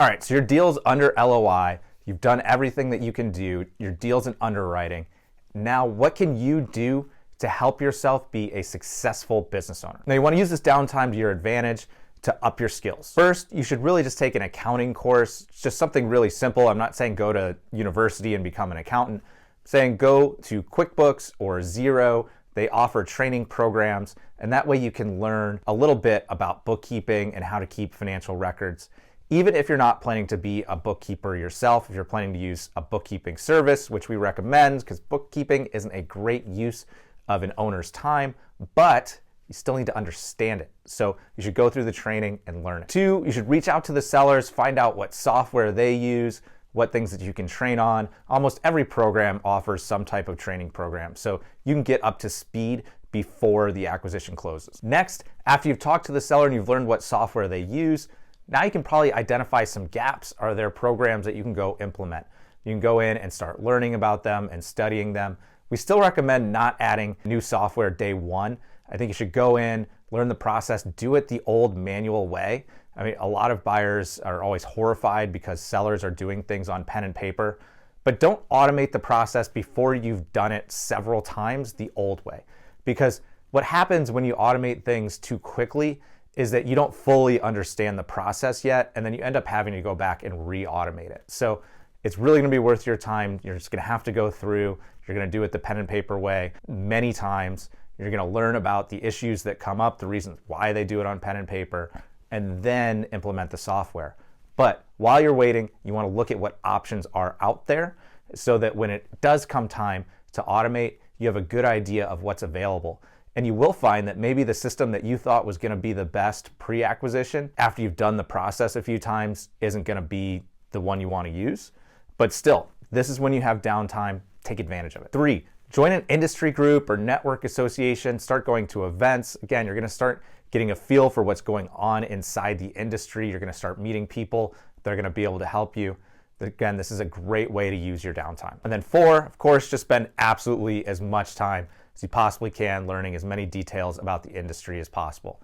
All right, so your deal's under LOI. You've done everything that you can do. Your deal's in underwriting. Now, what can you do to help yourself be a successful business owner? Now, you want to use this downtime to your advantage to up your skills. First, you should really just take an accounting course. It's just something really simple. I'm not saying go to university and become an accountant. I'm saying go to QuickBooks or Xero. They offer training programs, and that way you can learn a little bit about bookkeeping and how to keep financial records. Even if you're not planning to be a bookkeeper yourself, if you're planning to use a bookkeeping service, which we recommend because bookkeeping isn't a great use of an owner's time, but you still need to understand it. So you should go through the training and learn it. 2, you should reach out to the sellers, find out what software they use, what things that you can train on. Almost every program offers some type of training program, so you can get up to speed before the acquisition closes. Next, after you've talked to the seller and you've learned what software they use, now you can probably identify some gaps. Are there programs that you can go implement? You can go in and start learning about them and studying them. We still recommend not adding new software day one. I think you should go in, learn the process, do it the old manual way. I mean, a lot of buyers are always horrified because sellers are doing things on pen and paper, but don't automate the process before you've done it several times the old way. Because what happens when you automate things too quickly is that you don't fully understand the process yet, and then you end up having to go back and re-automate it. So it's really gonna be worth your time. You're just gonna have to go through, you're gonna do it the pen and paper way many times. You're gonna learn about the issues that come up, the reasons why they do it on pen and paper, and then implement the software. But while you're waiting, you wanna look at what options are out there so that when it does come time to automate, you have a good idea of what's available. And you will find that maybe the system that you thought was gonna be the best pre-acquisition, after you've done the process a few times, isn't gonna be the one you wanna use. But still, this is when you have downtime, take advantage of it. 3, join an industry group or network association, start going to events. Again, you're gonna start getting a feel for what's going on inside the industry. You're gonna start meeting people that are gonna be able to help you. Again, this is a great way to use your downtime. And then 4, of course, just spend absolutely as much time as you possibly can learning as many details about the industry as possible.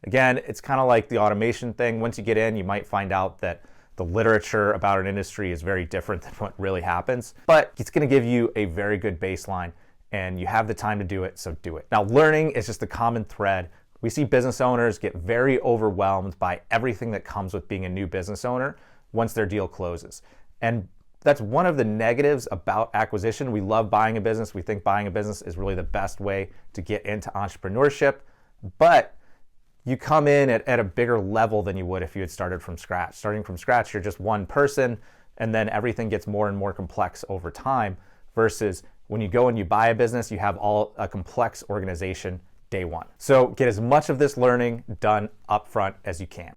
Again, it's kind of like the automation thing. Once you get in, you might find out that the literature about an industry is very different than what really happens, but it's gonna give you a very good baseline and you have the time to do it, so do it. Now, learning is just a common thread. We see business owners get very overwhelmed by everything that comes with being a new business owner once their deal closes. And that's one of the negatives about acquisition. We love buying a business. We think buying a business is really the best way to get into entrepreneurship, but you come in at a bigger level than you would if you had started from scratch. Starting from scratch, you're just one person, and then everything gets more and more complex over time, versus when you go and you buy a business, you have a complex organization day one. So get as much of this learning done up front as you can.